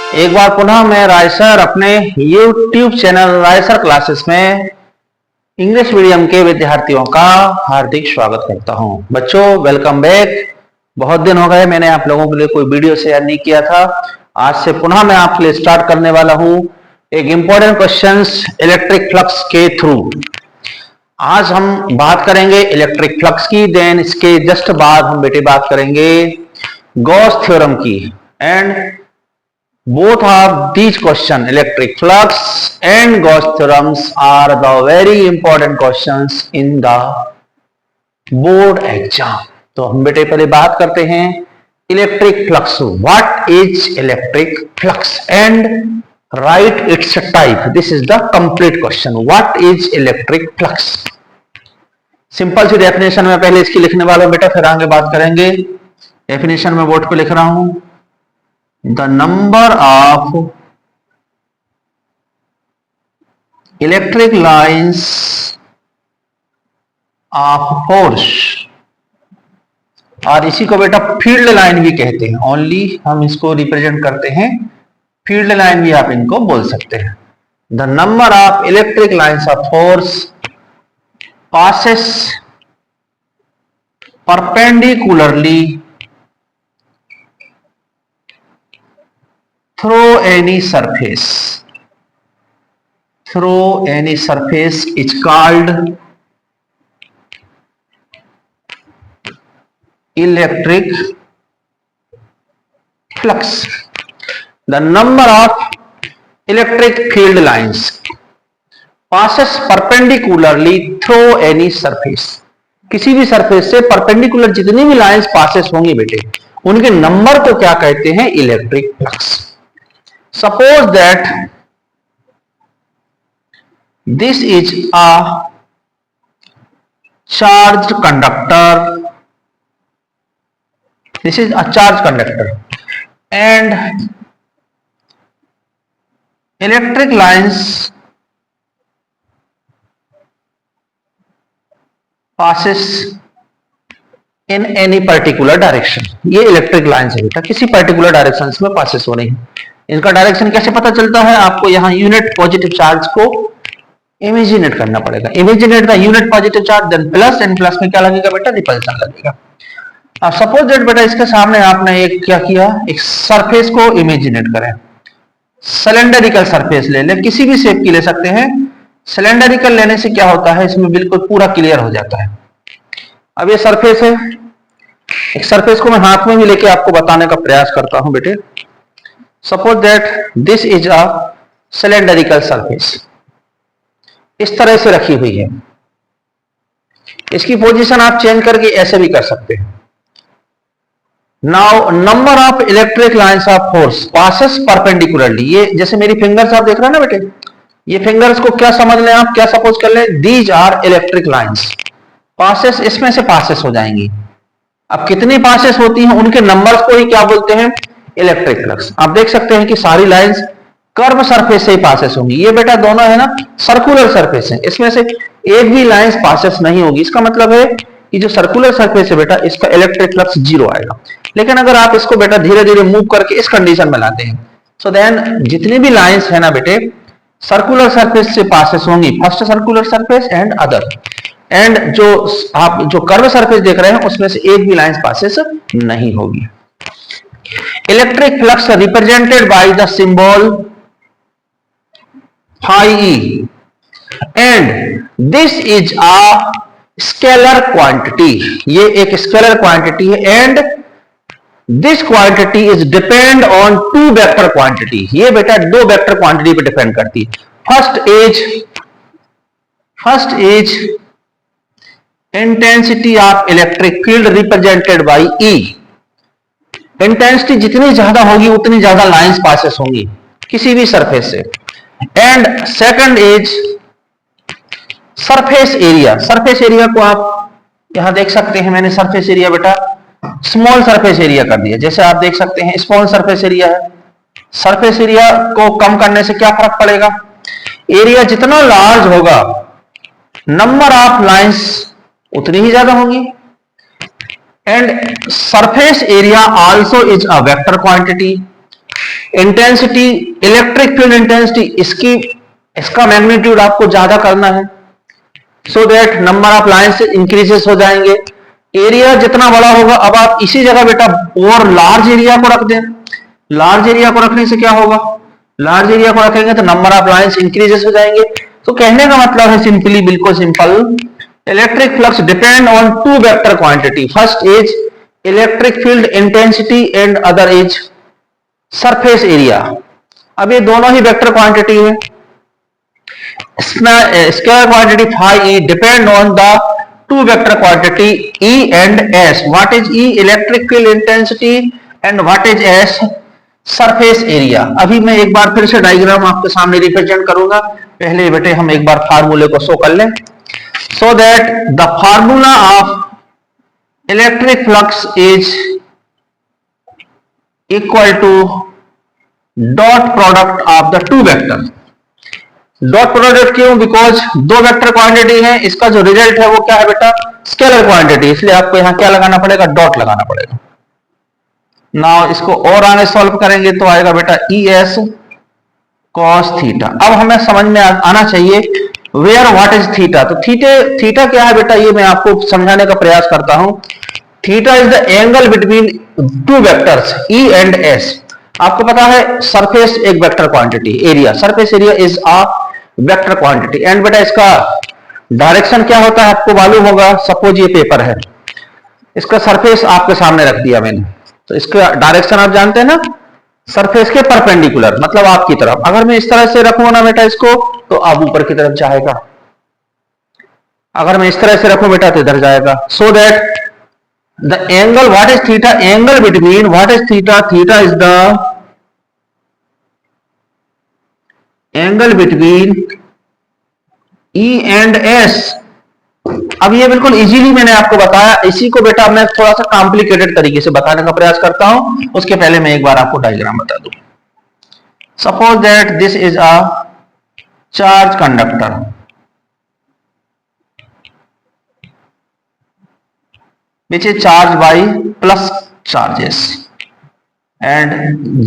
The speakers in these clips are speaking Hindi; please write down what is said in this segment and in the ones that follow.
एक बार पुनः मैं राय सर अपने YouTube चैनल राय सर क्लासेस में इंग्लिश मीडियम के विद्यार्थियों का हार्दिक स्वागत करता हूं। बच्चों वेलकम बैक। बहुत दिन हो गए मैंने आप लोगों के लिए कोई वीडियो शेयर नहीं किया था। आज से पुनः मैं आपके लिए स्टार्ट करने वाला हूं एक इंपॉर्टेंट क्वेश्चंस इलेक्ट्रिक फ्लक्स के थ्रू। आज हम बात करेंगे इलेक्ट्रिक फ्लक्स की, देन इसके जस्ट बाद हम बेटे बात करेंगे गॉस थ्योरम की। And both of these questions, electric flux and Gauss theorems, are the very important questions in the board exam. तो हम बेटे पहले बात करते हैं electric flux. What is electric flux and write its type. This is the complete question. What is electric flux. Simple सी डेफिनेशन में पहले इसकी लिखने वाला बेटा, फिर आगे बात करेंगे। डेफिनेशन में बोर्ड पे लिख रहा हूं, the number of electric lines of force, और इसी को बेटा फील्ड लाइन भी कहते हैं। ओनली हम इसको रिप्रेजेंट करते हैं, फील्ड लाइन भी आप इनको बोल सकते हैं। The number of electric lines of force passes perpendicularly through any surface is called electric flux. The number of electric field lines passes perpendicularly through any surface. किसी भी सरफेस से परपेंडिकुलर जितनी भी लाइंस पासेस होंगी बेटे, उनके नंबर को क्या कहते हैं? Electric flux. Suppose that this is a charged conductor. This is a charged conductor, and electric lines passes in any particular direction. ये इलेक्ट्रिक लाइन्स है बेटा, किसी पर्टिकुलर डायरेक्शन में पासेस हो रही है। इनका डायरेक्शन कैसे पता चलता है? आपको यहाँ यूनिट पॉजिटिव चार्ज को इमेजिनेट करना पड़ेगा। Imaginate the unit positive charge, then plus, and plus में क्या लगेगा बेटा? रिपल्सन लगेगा। अब सपोज दैट बेटा इसके सामने आपने एक क्या किया, एक सरफेस को इमेजिनेट करें। सिलेंडरिकल सरफेस ले लें, किसी भी शेप की ले सकते हैं। सिलेंडरिकल लेने से क्या होता है, इसमें बिल्कुल पूरा क्लियर हो जाता है। अब ये सरफेस है, एक सरफेस को मैं हाथ में भी लेके आपको बताने का प्रयास करता हूं बेटे। Suppose that this is a cylindrical surface, इस तरह से रखी हुई है। इसकी पोजीशन आप चेंज करके ऐसे भी कर सकते हैं। Now number of electric lines of force passes perpendicularly. ये जैसे मेरी फिंगर्स आप देख रहे हैं ना बेटे, ये फिंगर्स को क्या समझ लें आप, क्या सपोज कर लें? These are electric lines passes, इसमें से पासेस हो जाएंगी। अब कितनी पासेस होती हैं, उनके नंबर्स को ही क्या बोलते हैं? Electric flux. आप देख सकते हैं कि सारी लाइंस कर्व सरफेस से ही पासेस होंगी। ये बेटा दोनों है ना सर्कुलर सरफेस है, इसमें से एक भी लाइंस पासेस नहीं होगी। इसका मतलब है कि जो सर्कुलर सरफेस है बेटा, इसका इलेक्ट्रिक फ्लक्स जीरो आएगा। लेकिन अगर आप इसको बेटा धीरे धीरे मूव करके इस कंडीशन में लाते हैं, सो देन जितनी भी लाइंस है ना बेटे, सर्कुलर सरफेस से पासेस होंगी। First circular surface and other, and जो आप जो कर्व सरफेस देख रहे हैं उसमें से एक भी लाइंस पासेस नहीं होगी। Electric flux represented by the symbol phi e, and this is a scalar quantity. ये एक स्केलर क्वांटिटी है, and this quantity is depend on two vector quantity. ये बेटा दो वेक्टर क्वांटिटी पे डिपेंड करती है। First is intensity of electric field represented by E. इंटेंसिटी जितनी ज्यादा होगी उतनी ज्यादा लाइंस पासेस होंगी किसी भी सरफेस से। And second is surface area. Surface area को आप यहां देख सकते हैं, मैंने सरफेस एरिया बेटा स्मॉल सरफेस एरिया कर दिया। जैसे आप देख सकते हैं स्मॉल सरफेस एरिया है। सरफेस एरिया को कम करने से क्या फर्क पड़ेगा? एरिया जितना लार्ज होगा, नंबर ऑफ लाइंस उतनी ही ज्यादा होगी। And surface area also is a vector quantity, intensity, electric field intensity, इसका मैग्नीट्यूड आपको ज्यादा करना है, so that number of lines increases हो जाएंगे। एरिया जितना बड़ा होगा, अब आप इसी जगह बेटा और लार्ज एरिया को रख दें। लार्ज एरिया को रखने से क्या होगा, लार्ज एरिया को रखेंगे तो नंबर ऑफ लाइन्स इंक्रीजेस हो जाएंगे। तो कहने का मतलब है सिंपली, बिल्कुल simple, electric flux depend on two vector quantity, first is electric field intensity and other is surface area. अब ये दोनों ही वेक्टर क्वांटिटी है। Scalar quantity phi e depend on the two vector quantity E and S. What is E? Electric field intensity and what is S? Surface area. अभी मैं एक बार फिर से डायग्राम आपके सामने रिप्रेजेंट करूंगा, पहले बेटे हम एक बार फार्मूले को शो कर लें। So that the formula of electric flux is equal to dot product of the two vector. Dot product क्यों? बिकॉज दो वेक्टर क्वांटिटी है, इसका जो रिजल्ट है वो क्या है बेटा, स्केलर क्वांटिटी, इसलिए आपको यहां क्या लगाना पड़ेगा, डॉट लगाना पड़ेगा। नाउ इसको और आगे सॉल्व करेंगे तो आएगा बेटा ई एस कॉस थीटा। अब हमें समझ में आना चाहिए वेयर व्हाट इज थीटा। तो थीटा क्या है बेटा, ये मैं आपको समझाने का प्रयास करता हूं। Theta is the angle between two vectors E and S. आपको पता है सरफेस एक vector quantity, area, surface area is a vector quantity. And बेटा इसका डायरेक्शन क्या होता है आपको मालूम होगा। सपोज ये पेपर है, इसका सरफेस आपके सामने रख दिया मैंने, तो इसका डायरेक्शन आप जानते हैं ना, सरफेस के परपेंडिकुलर, मतलब आपकी तरफ। अगर मैं इस तरह से रखूंगा ना बेटा इसको, तो आप ऊपर की तरफ जाएगा। अगर मैं इस तरह से रखूं बेटा तो इधर जाएगा। So that the angle what is theta, angle between what is theta, theta is the angle between E and S। अब ये बिल्कुल इजीली मैंने आपको बताया, इसी को बेटा मैं थोड़ा सा कॉम्प्लिकेटेड तरीके से बताने का प्रयास करता हूं। उसके पहले मैं एक बार आपको डायग्राम बता दूं। Suppose that this is a charge conductor, which is charged by plus charges, and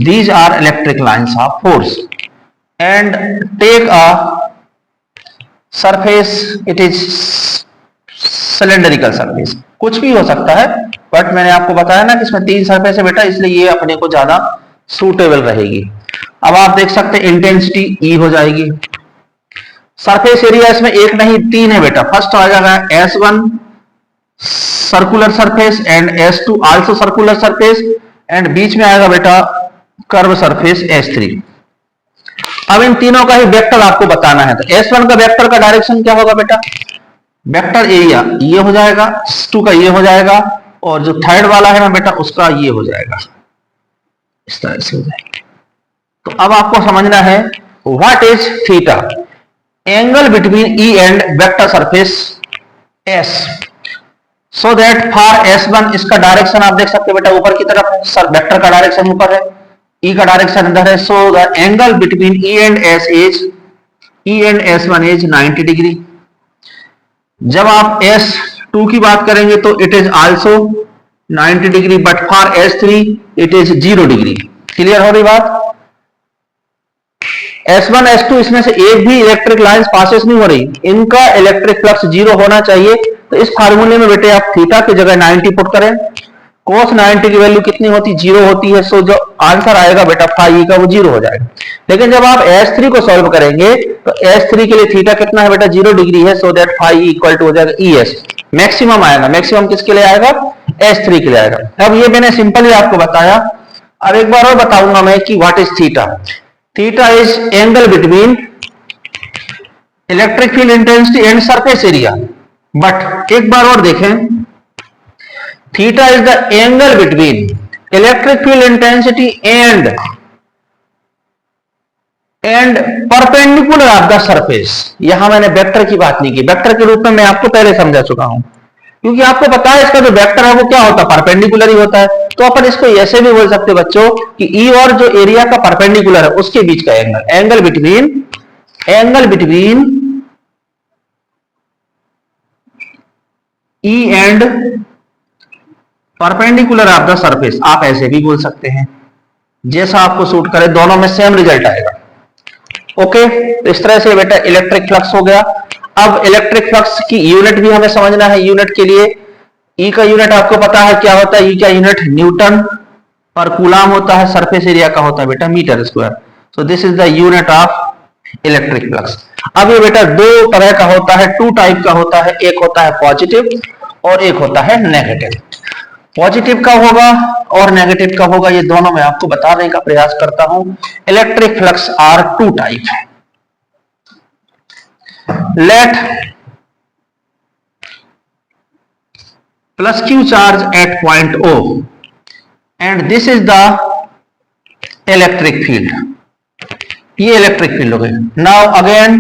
these are electric lines of force, and take a surface, it is cylindrical surface, कुछ भी हो सकता है, बट मैंने आपको बताया ना कि इसमें तीन सरफेस है बेटा, इसलिए ये अपने को ज्यादा सूटेबल रहेगी। अब आप देख सकते हैं इंटेंसिटी E हो जाएगी। सरफेस एरिया इसमें एक नहीं तीन है बेटा। फर्स्ट आ जाएगा S1 circular surface and S2 also circular surface, and बीच में आएगा बेटा कर्व सरफेस S3। अब इन तीनों का ही वेक्टर आपको बताना है। तो S1 का वेक्टर का डायरेक्शन क्या होगा बेटा, वेक्टर एरिया ये हो जाएगा, S2 का ये हो जाएगा, और जो थर्ड वाला है ना बेटा उसका ये हो जाएगा, इस तरह से हो जाएगा। तो अब आपको समझना है what is theta, angle between E and vector surface S। So that for S1 इसका डायरेक्शन आप देख सकते हैं बेटा ऊपर की तरफ है, सर वेक्टर का डायरेक्शन ऊपर है, E का डायरेक्शन इधर है। So the angle between E and S is E and S1 is 90 degree. जब आप S2 की बात करेंगे तो it is also 90 degree, but for S3 it is 0 degree. Clear हो रही बात। S1 S2 इसमें से एक भी इलेक्ट्रिक लाइंस पासेस नहीं हो रही, इनका इलेक्ट्रिक फ्लक्स 0 होना चाहिए। तो इस फार्मूले में बेटे आप थीटा की जगह 90 पुट करें, cos 90 की वैल्यू कितनी होती है, 0 होती है। सो जो आंसर आएगा बेटा फाई का वो 0 हो जाएगा। लेकिन जब आप S3 को सॉल्व करेंगे तो S3 के लिए थीटा कितना है बेटा, 0 डिग्री है। So that phi equal to हो जाएगा ES। मैक्सिमम आएगा, मैक्सिमम किसके लिए आएगा, S3 के लिए आएगा। अब ये मैंने सिंपली आपको बताया। अब एक बार और बताऊंगा मैं कि what is theta. Theta is angle between electric field intensity and surface area. But एक बार और देखें, theta is the angle between electric field intensity and perpendicular of the surface. यहां मैंने वेक्टर की बात नहीं की, वेक्टर के रूप में मैं आपको पहले समझा चुका हूं, क्योंकि आपको पता है इसका जो वेक्टर है वो क्या होता है, परपेंडिकुलर ही होता है। तो अपन इसको ऐसे भी बोल सकते बच्चों कि E और जो एरिया का परपेंडिकुलर है उसके बीच का angle, angle between E and perpendicular of the surface, आप ऐसे भी बोल सकते हैं। जैसा आपको सूट करे, दोनों में सेम रिजल्ट आएगा। ओके, तो इस तरह से बेटा इलेक्ट्रिक फ्लक्स हो गया। अब इलेक्ट्रिक फ्लक्स की यूनिट भी हमें समझना है। यूनिट के लिए ई का यूनिट आपको पता है क्या होता है? ई का यूनिट न्यूटन पर कूलाम होता है, सरफेस एरिया का होता है बेटा metre square. So this is the unit of electric flux. अब ये बेटा दो तरह का होता है, टू टाइप का होता है। एक होता है पॉजिटिव और एक होता है नेगेटिव। पॉजिटिव कब होगा और नेगेटिव कब होगा, ये दोनों मैं आपको बताने का प्रयास करता हूं। Electric flux are two type. Let plus q charge at point O and this is the electric field. ये इलेक्ट्रिक फील्ड हो गई। नाउ अगेन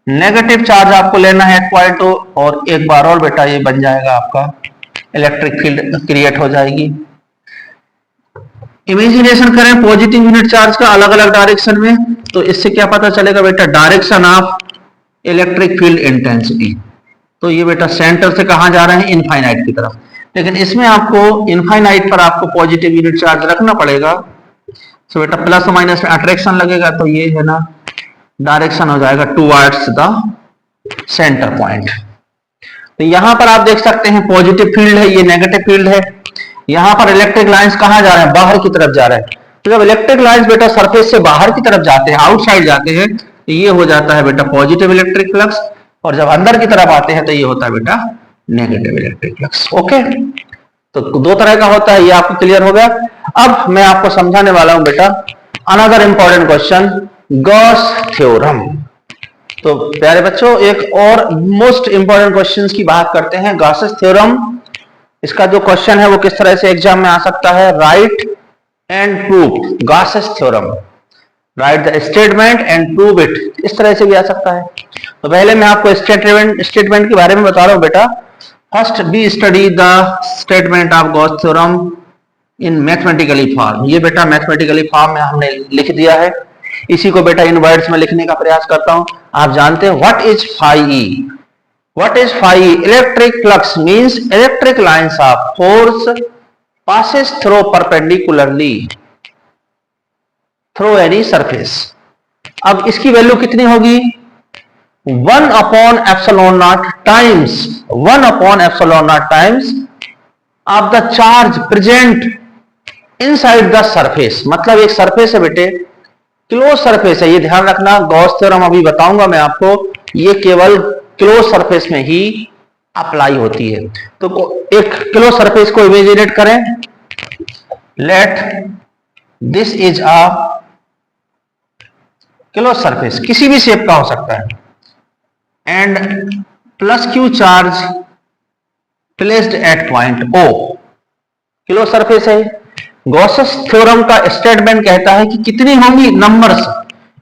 नेगेटिव चार्ज आपको लेना है एट पॉइंट O और एक बार और बेटा ये बन जाएगा आपका इलेक्ट्रिक फील्ड क्रिएट हो जाएगी। इमेजिनेशन करें पॉजिटिव यूनिट चार्ज का अलग अलग डायरेक्शन में, तो इससे क्या पता चलेगा बेटा? Direction of electric field intensity. तो ये बेटा सेंटर से कहां जा रहे हैं? इनफाइनाइट की तरफ। लेकिन इसमें आपको इनफाइनाइट पर आपको पॉजिटिव यूनिट चार्ज रखना पड़ेगा। सो बेटा प्लस माइनस में अट्रैक्शन लगेगा, तो ये है ना डायरेक्शन हो जाएगा टुवर्ड्स द सेंटर पॉइंट। तो यहां पर आप देख सकते हैं पॉजिटिव फील्ड है, ये नेगेटिव फील्ड है। यहां पर इलेक्ट्रिक लाइंस कहां जा रहे हैं? बाहर की तरफ जा रहे हैं। तो जब इलेक्ट्रिक लाइंस बेटा सरफेस से बाहर की तरफ जाते हैं, आउटसाइड जाते हैं, तो ये हो जाता है बेटा पॉजिटिव इलेक्ट्रिक फ्लक्स, और जब अंदर की तरफ आते हैं तो ये होता है बेटा नेगेटिव इलेक्ट्रिक फ्लक्स। ओके, तो दो तरह का होता है, ये आपको क्लियर हो गया। अब मैं आपको समझाने वाला हूं बेटा another important question, Gauss theorem. तो प्यारे बच्चों एक और मोस्ट इंपॉर्टेंट क्वेश्चंस की बात करते हैं, गॉसेस थ्योरम। इसका जो क्वेश्चन है वो किस तरह से एग्जाम में आ सकता है? Right and prove Gauss's theorem, right the statement and prove it, इस तरह से भी आ सकता है। तो पहले मैं आपको स्टेटमेंट के बारे में बता रहा हूं बेटा। First be study the statement of Gauss theorem in mathematically form. ये बेटा मैथमेटिकली फॉर्म में हमने लिख दिया है। इसी को बेटा इन वर्ड्स में लिखने का प्रयास करता हूं। आप जानते हैं what is phi E? What is phi E? Electric flux means electric lines of force passes through perpendicularly through any surface। अब इसकी वैल्यू कितनी होगी? 1/epsilon0 times 1/epsilon0 times of the charge present inside the surface। मतलब एक सरफेस है बेटे, क्लोज सरफेस है, ये ध्यान रखना। गॉस थ्योरम अभी बताऊंगा मैं आपको, ये केवल क्लोज सरफेस में ही अप्लाई होती है। तो एक क्लोज सरफेस को इमेजिनेट करें। Let this is a close surface, किसी भी शेप का हो सकता है, and plus Q charge placed at point O। Close surface है। गॉसेस थ्योरम का स्टेटमेंट कहता है कि कितनी होंगी नंबर्स,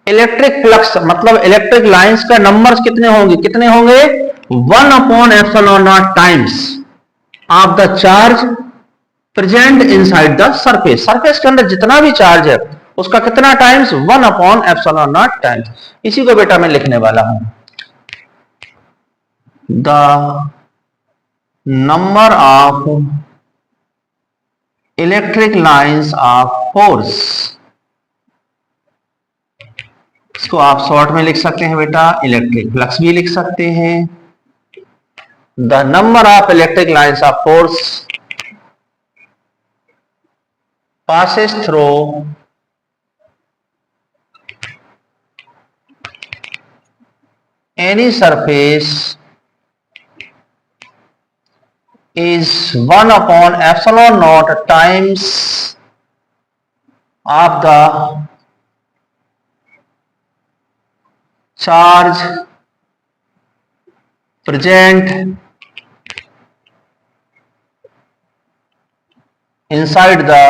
इलेक्ट्रिक फ्लक्स मतलब इलेक्ट्रिक लाइंस का नंबर्स कितने होंगे? 1/epsilon0 times of the charge present inside the surface. Surface के अंदर जितना भी चार्ज है उसका कितना टाइम्स? 1/epsilon0 times. इसी को बेटा मैं लिखने वाला हूं, the number of electric lines of force. इसको आप शॉर्ट में लिख सकते हैं बेटा, इलेक्ट्रिक फ्लक्स भी लिख सकते हैं। The number of electric lines of force passes through any surface is 1/epsilon0 times of the charge present inside the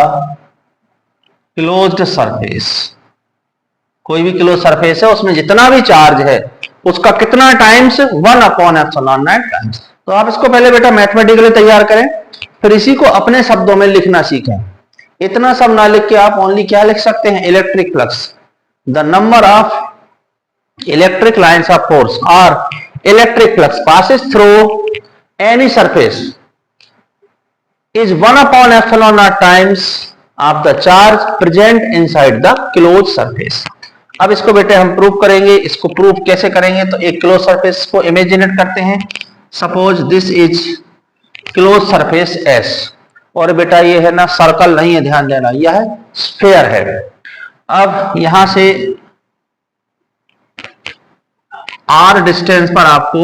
closed surface। कोई भी क्लोज सरफेस है उसमें जितना भी चार्ज है उसका कितना टाइम्स? 1/epsilon0 times. तो आप इसको पहले बेटा मैथमेटिकली तैयार करें, फिर इसी को अपने शब्दों में लिखना सीखें। इतना सब ना लिख के आप ओनली क्या लिख सकते हैं? Electric flux, the number of electric lines of force और electric flux passes through any surface is 1/epsilon0 times of the charge present inside the close surface. अब इसको बेटे हम प्रूव करेंगे। इसको प्रूव कैसे करेंगे, तो एक क्लोज सरफेस को इमेजिनेट करते हैं। Suppose this is close surface S, और बेटा ये है ना सर्कल नहीं है, ध्यान देना, यह है स्फेयर है। अब यहां से आर डिस्टेंस पर आपको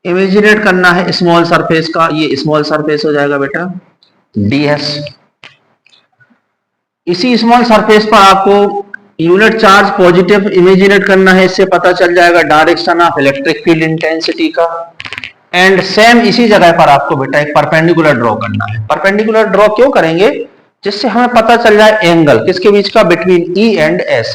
इमेजिनेट करना है स्मॉल सरफेस का। ये स्मॉल सरफेस हो जाएगा बेटा ds। इसी स्मॉल सरफेस पर आपको यूनिट चार्ज पॉजिटिव इमेजिनेट करना है। इससे पता चल जाएगा direction of electric field intensity का। एंड सेम इसी जगह पर आपको बेटा एक परपेंडिकुलर ड्रॉ करना है। परपेंडिकुलर ड्रॉ क्यों करेंगे, जिससे हमें पता चल जाए एंगल किसके बीच का, बिटवीन E एंड S।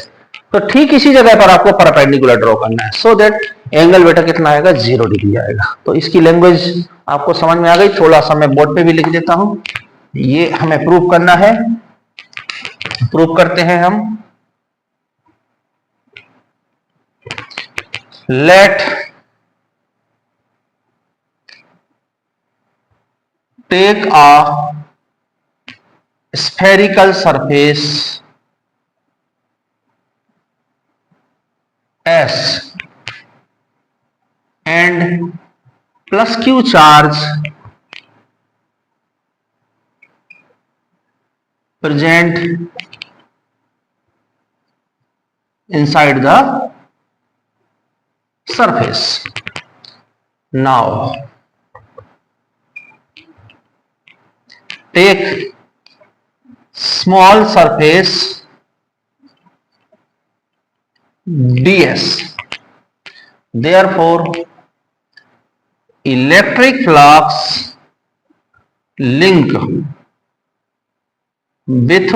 तो ठीक इसी जगह पर आपको परपेंडिकुलर ड्रॉ करना है, सो दैट एंगल बेटा कितना आएगा, 0 डिग्री आएगा। तो इसकी लैंग्वेज आपको समझ में आ गई। थोड़ा सा मैं बोर्ड पे भी लिख देता हूं। ये हमें प्रूव करना है, प्रूव करते हैं हम। Let take a spherical surface S and plus Q charge present inside the surface. Now take small surface ds, therefore electric flux link with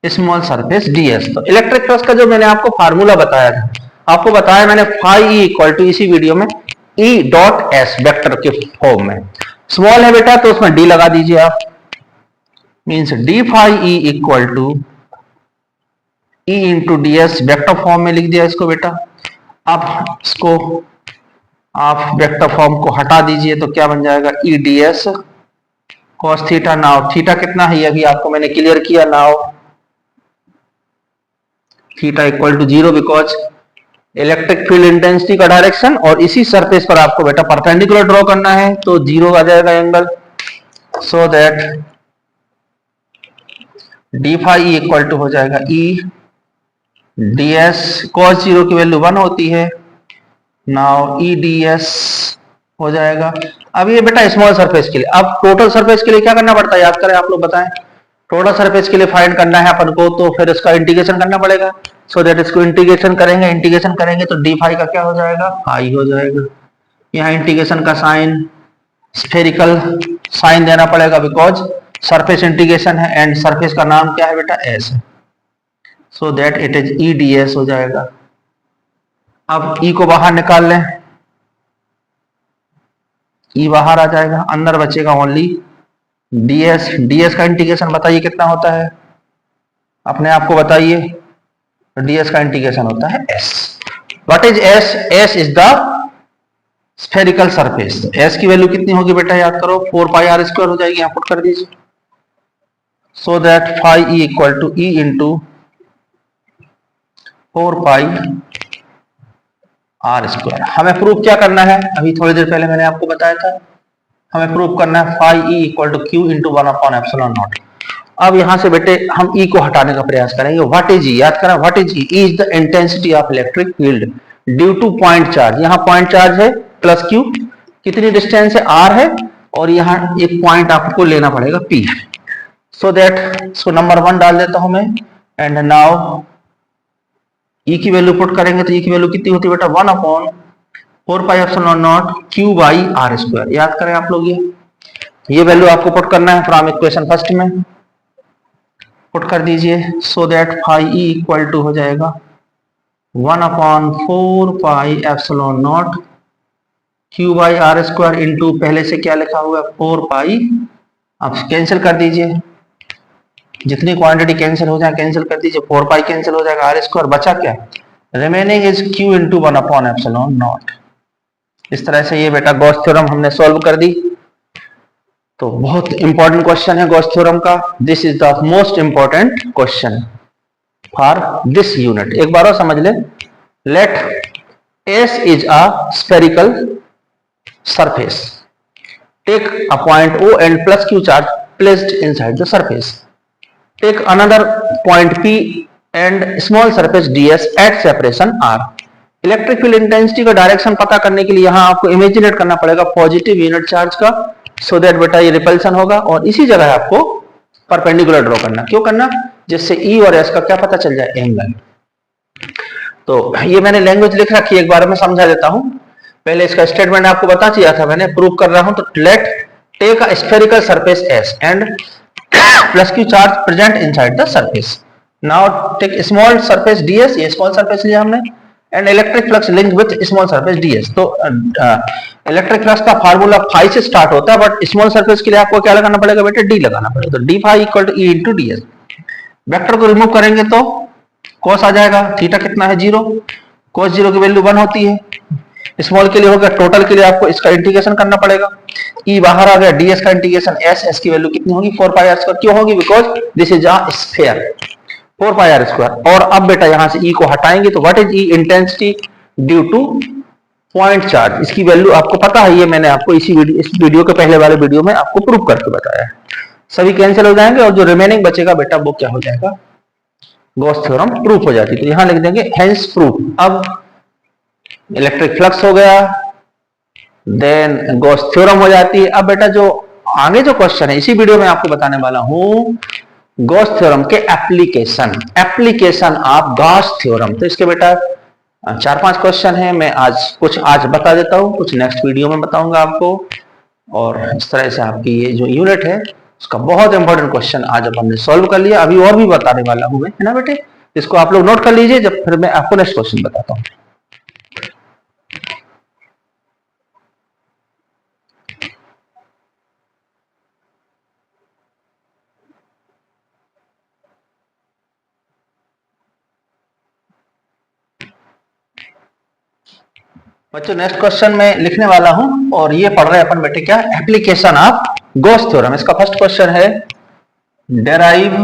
small surface ds। तो इलेक्ट्रिक फ्लक्स का जो मैंने आपको फार्मूला बताया था, आपको बताया मैंने फाई ई इक्वल टू, इसी वीडियो में, E डॉट एस वेक्टर के फॉर्म में। स्मॉल है बेटा तो उसमें d लगा दीजिए आप, means D phi E equal to E into D S, vector form में लिख दिया इसको बेटा। अब इसको आप वेक्टर फॉर्म को हटा दीजिए तो क्या बन जाएगा, E D S cos theta. Now theta कितना है, अभी आपको मैंने क्लियर किया। Now theta equal to 0 because electric field intensity का डायरेक्शन, और इसी सरफेस पर आपको बेटा परपेंडिकुलर ड्रॉ करना है तो 0 आ जाएगा angle. So that D phi equal to हो जाएगा ई डी एस, कॉस 0 की वैल्यू 1 होती है। नाउ ई डी एस हो जाएगा। अब ये बेटा स्मॉल सरफेस के लिए। अब टोटल सरफेस के लिए क्या करना पड़ता है, याद करें आप लोग बताएं। टोटल सरफेस के लिए फाइंड करना है अपन को, तो फिर इसका इंटीग्रेशन करना पड़ेगा। सो दैट इसको इंटीग्रेशन करेंगे तो डी फाई का क्या हो जाएगा, फाई हो जाएगा। यहाँ इंटीग्रेशन का साइन स्फेरिकल साइन देना पड़ेगा बिकॉज सरफेस इंटीग्रेशन है, एंड सरफेस का नाम क्या है बेटा, एस है। So that it is E D S हो जाएगा। अब ई को बाहर निकाल लें, ई बाहर आ जाएगा, अंदर बचेगा ओनली ds। ds का इंटीग्रेशन बताइए कितना होता है, अपने आप को बताइए। ds का इंटीग्रेशन होता है s। What is s, s is the spherical surface. s की वैल्यू कितनी होगी बेटा, याद करो, 4 पाई आर स्क्वायर हो जाएगी, यहां पुट कर दीजिए। So that phi E equal to E into 4 pi R square. हमें प्रूव क्या करना है, अभी थोड़ी देर पहले मैंने आपको बताया था, हमें प्रूव करना है phi E equal to Q into 1 upon epsilon naught. अब यहां से बेटे हम ई को हटाने का प्रयास करेंगे। व्हाट इज ई, याद करें, what is E, is the intensity of electric field due to point charge. यहाँ पॉइंट चार्ज है प्लस क्यू, कितनी डिस्टेंस है, आर है, और यहाँ एक पॉइंट आपको लेना पड़ेगा पी। सो दैट इसको नंबर 1 डाल देता हूं मैं, एंड नाउ ई की वैल्यू पुट करेंगे तो ई की वैल्यू कितनी होती है बेटा, 1 upon 4 pi epsilon naught Q by are square. याद करें आप लोग, ये वैल्यू आपको पुट करना है फ्रॉम इक्वेशन फर्स्ट में, पुट कर दीजिए। So that phi E equal to हो जाएगा 1 upon 4 pi epsilon naught Q by are square into पहले से क्या लिखा हुआ है 4 पाई। अब कैंसिल कर दीजिए, जितनी क्वांटिटी कैंसिल हो जाए कैंसिल कर दीजिए, 4 पाई कैंसिल हो जाएगा, आर स्क्वायर बचा क्या, remaining is Q into 1 upon epsilon not. इस तरह से ये बेटा गॉस थ्योरम हमने सॉल्व कर दी। तो बहुत इंपॉर्टेंट क्वेश्चन है गॉस थ्योरम का। This is the most important question for this unit. एक बार और समझ ले। Let S is a spherical surface, take a point O and plus Q charge placed inside the surface. Take another point P and small surface ds at separation R. Electric field intensity का डायरेक्शन पता करने के लिए यहां आपको इमेजिनेट करना पड़ेगा पॉजिटिव यूनिट चार्ज का, सो दैट बेटा ये रिपल्सन होगा, और इसी जगह आपको परपेंडिकुलर ड्रॉ करना। क्यों करना? जिससे E और S का क्या पता चल जाए, एंगल। तो ये मैंने लैंग्वेज लिख रखी है, एक बार में समझा देता हूं। पहले इसका स्टेटमेंट आपको बता दिया था मैंने, प्रूव कर रहा हूं। तो let take a spherical surface S and plus Q charge present inside the surface. Now take small surface DS, ये स्मॉल सरफेस लिया हमने, and electric flux link with small surface DS. तो इलेक्ट्रिक फ्लक्स का फार्मूला फाई से स्टार्ट होता है, बट स्मॉल सरफेस के लिए आपको क्या लगाना पड़ेगा बेटे? डी लगाना पड़ेगा। तो D phi equal to E into DS. Vector को रिमूव करेंगे तो कॉस आ जाएगा, थीटा कितना है? 0। कॉस 0 की वैल्यू 1 होती है। स्मॉल के लिए हो गया, टोटल के लिए आपको इसका इंटीग्रेशन करना पड़ेगा। ई बाहर आ गया, डीएस का इंटीग्रेशन एस, एस की वैल्यू कितनी होगी? 4 पाई आर स्क्वायर। क्यों होगी? Because this is a sphere, 4 pi R square. और अब बेटा यहां से ई को हटाएंगे तो what is E? Intensity due to point charge. इसकी वैल्यू आपको पता है, ये मैंने आपको इस वीडियो के पहले वाले वीडियो में आपको प्रूव करके बताया है। सभी कैंसिल हो जाएंगे और जो रिमेनिंग बचेगा बेटा वो क्या हो जाएगा? गॉस थ्योरम प्रूफ हो जाती है। तो यहां लिख देंगे हेंस प्रूफ। अब इलेक्ट्रिक फ्लक्स हो गया, देन गॉस थ्योरम हो जाती है। अब बेटा जो आगे जो क्वेश्चन है इसी वीडियो में आपको बताने वाला हूं, गॉस थ्योरम के एप्लीकेशन ऑफ गॉस थ्योरम। तो इसके बेटा 4-5 क्वेश्चन है। मैं आज बता देता हूं, कुछ नेक्स्ट वीडियो में बताऊंगा आपको। और इस तरह से आपकी ये जो यूनिट है उसका बहुत इंपॉर्टेंट क्वेश्चन आज हमने सॉल्व कर लिया। अभी और भी बताने वाला हूं मैं, है ना बेटे? इसको आप लोग नोट कर लीजिए, जब फिर मैं आपको नेक्स्ट क्वेश्चन बताता हूं। बच्चों नेक्स्ट क्वेश्चन में लिखने वाला हूं, और ये पढ़ रहे हैं अपन बेटे क्या? Application of Gauss theorem. इसका फर्स्ट क्वेश्चन है, derive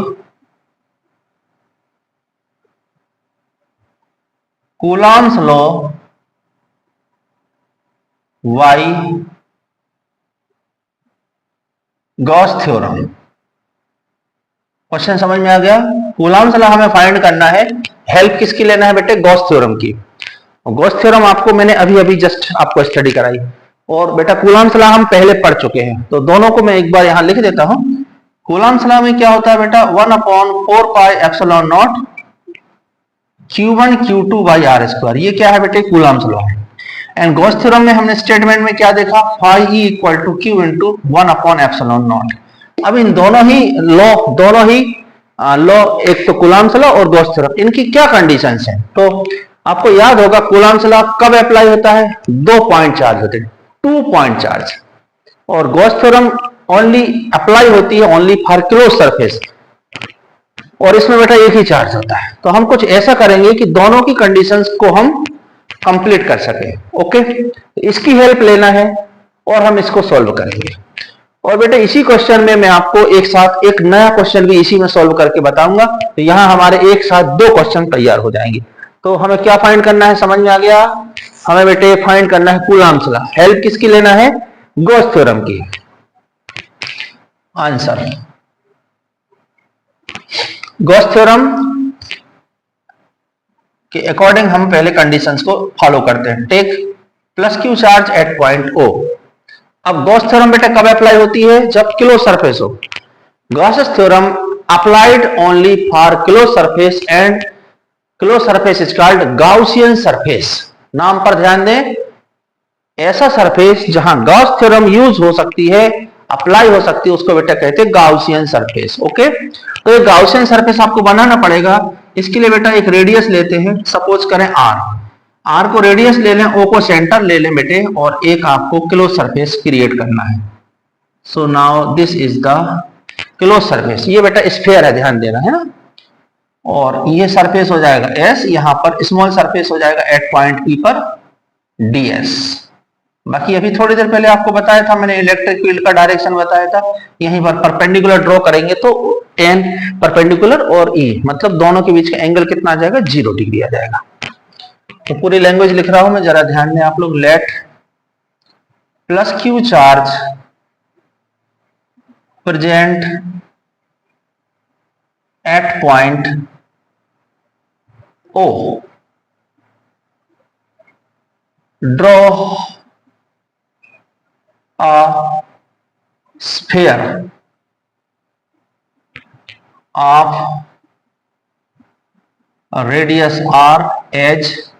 Coulomb's law by Gauss theorem. Question समझ में आ गया? कूलॉम्स लॉ हमें फाइंड करना है। हेल्प किसकी लेना है बेटे? गॉस थ्योरम की। गॉस थ्योरम आपको मैंने अभी जस्ट आपको स्टडी कराई, और बेटा कूलॉम्स लॉ हम पहले पढ़ चुके हैं। तो दोनों को मैं एक बार यहां लिख देता हूं। कूलॉम्स लॉ में क्या होता है बेटा? 1/4 pi epsilon naught Q1 Q2 by are square. ये क्या है बेटे? Coulomb's law. And Gauss theorem में हमने स्टेटमेंट में क्या देखा? Phi E equal to Q into 1/एप्सिलॉन नॉट। अब इन दोनों ही लॉ, एक तो कूलॉम्स लॉ और गॉस थ्योरम, इनकी क्या कंडीशंस हैं? तो आपको याद होगा कूलॉम्स लॉ कब अप्लाई होता है? 2 पॉइंट चार्ज होते हैं, 2 पॉइंट चार्ज। और गॉस थ्योरम ओनली अप्लाई होती है ओनली फॉर क्लोज सरफेस, और इसमें बेटा एक ही चार्ज होता है। तो हम कुछ ऐसा करेंगे कि दोनों की कंडीशंस को हम कंप्लीट कर सके। ओके, इसकी हेल्प लेना है और हम इसको सॉल्व करेंगे। और बेटे इसी क्वेश्चन में मैं आपको एक साथ एक नया क्वेश्चन भी इसी में सॉल्व करके बताऊंगा। तो यहां हमारे एक साथ 2 क्वेश्चन तैयार हो जाएंगे। तो हमें क्या फाइंड करना है? समझ में आ गया? हमें बेटे फाइंड करना है कूलॉम्स लॉ। हेल्प किसकी लेना है? गॉस थ्योरम की। आंसर, गॉस थ्योरम के अकॉर्डिंग हम पहले कंडीशंस को फॉलो करते हैं। Take plus Q charge at point O। अब गॉस थ्योरम बेटा कब अप्लाई होती है? जब क्लोज सरफेस हो। Gauss theorem applied only for close surface, and close surface is called Gaussian surface. नाम पर ध्यान दें, ऐसा सरफेस जहां गॉस थ्योरम यूज हो सकती है, अप्लाई हो सकती है, उसको बेटा कहते हैं गाउसियन सरफेस। ओके, तो ये गाउसियन सरफेस आपको बनाना पड़ेगा। इसके लिए बेटा एक रेडियस लेते हैं, सपोज करें आर को रेडियस ले लें, ओ को सेंटर ले लें बेटे, और एक आपको क्लोज सरफेस क्रिएट करना है। So now this is the close surface. ये बेटा स्फीयर है, ध्यान देना है ना। और ये सरफेस हो जाएगा एस, यहां पर स्मॉल सरफेस हो जाएगा एट पॉइंट पी पर ds बाकी अभी थोड़ी देर पहले आपको बताया था मैंने, इलेक्ट्रिक फील्ड का डायरेक्शन बताया था। यहीं पर परपेंडिकुलर ड्रॉ करेंगे तो टेन परपेंडिकुलर और ई मतलब दोनों के बीच का एंगल कितना आ जाएगा, 0 डिग्री आ जाएगा। तो पूरी लैंग्वेज लिख रहा हूं मैं, जरा ध्यान दें आप लोग। Let plus Q charge present at point O, draw a sphere of a radius r as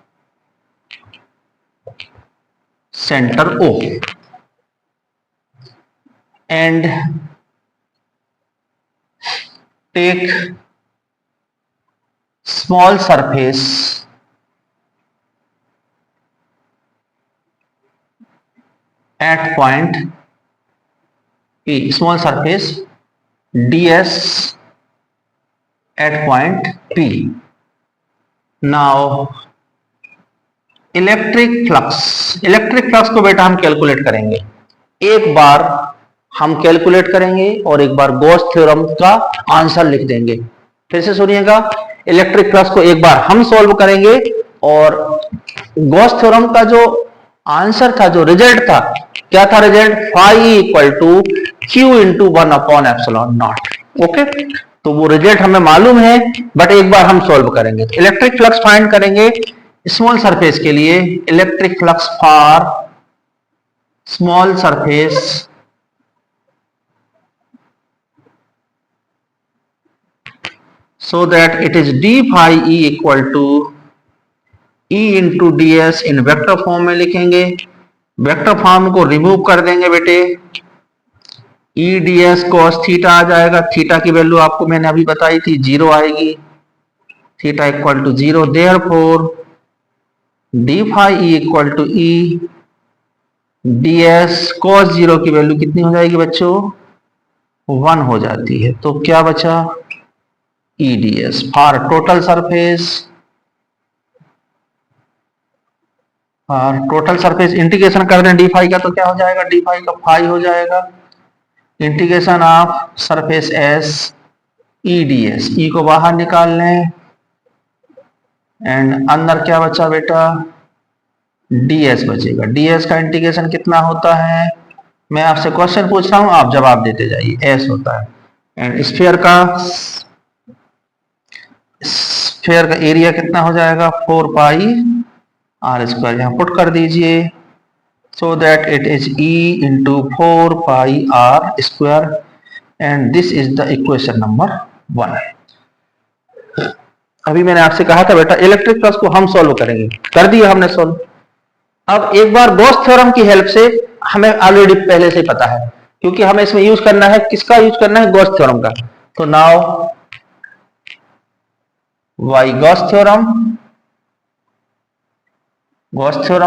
center O and take small surface at point P, small surface ds at point P. Now electric flux को बेटा हम कैलकुलेट करेंगे। एक बार हम कैलकुलेट करेंगे और एक बार गॉस थ्योरम का आंसर लिख देंगे। फिर से सुनिएगा, इलेक्ट्रिक फ्लक्स को एक बार हम सॉल्व करेंगे और गॉस थ्योरम का जो आंसर था, जो रिजल्ट था, क्या था result, phi equal to Q into 1 upon epsilon naught. Okay, तो वो रिजल्ट हमें मालूम है, बट एक बार हम सॉल्व करेंगे। तो इलेक्ट्रिक फ्लक्स फाइंड करेंगे स्मॉल सरफेस के लिए। Electric flux for small surface so that it is d phi e equal to e into ds in vector form में लिखेंगे। वेक्टर फॉर्म को रिमूव कर देंगे बेटे, e ds cos थीटा आ जाएगा। थीटा की वैल्यू आपको मैंने अभी बताई थी, 0 आएगी, theta equal to 0। Therefore d phi e equal to e ds cos 0 की वैल्यू कितनी हो जाएगी बच्चों, 1 हो जाती है। तो क्या बचा, EDS for total surface integration कर दें डी फाई का, तो क्या हो जाएगा, डी फाई का फाई हो जाएगा integration of surface S EDS, ई को बाहर निकाल लें एंड अंदर क्या बचा बेटा, DS बचेगा। DS का इंटीग्रेशन कितना होता है, मैं आपसे क्वेश्चन पूछ रहा हूं, आप जवाब देते जाइए, S होता है। एंड स्फीयर का एरिया कितना हो जाएगा, 4 पाई आर स्क्वायर, यहां पुट कर दीजिए, so that it is E into 4 pi R square and this is the equation number 1। अभी मैंने आपसे कहा था बेटा इलेक्ट्रिक फ्लक्स को हम सॉल्व करेंगे, कर दिया हमने सॉल्व। अब एक बार गॉस थ्योरम की हेल्प से, हमें ऑलरेडी पहले से पता है, क्योंकि हमें इसमें यूज करना है, किसका यूज करना है, गॉस थ्योरम का। तो नाउ वाई गॉस थ्योरम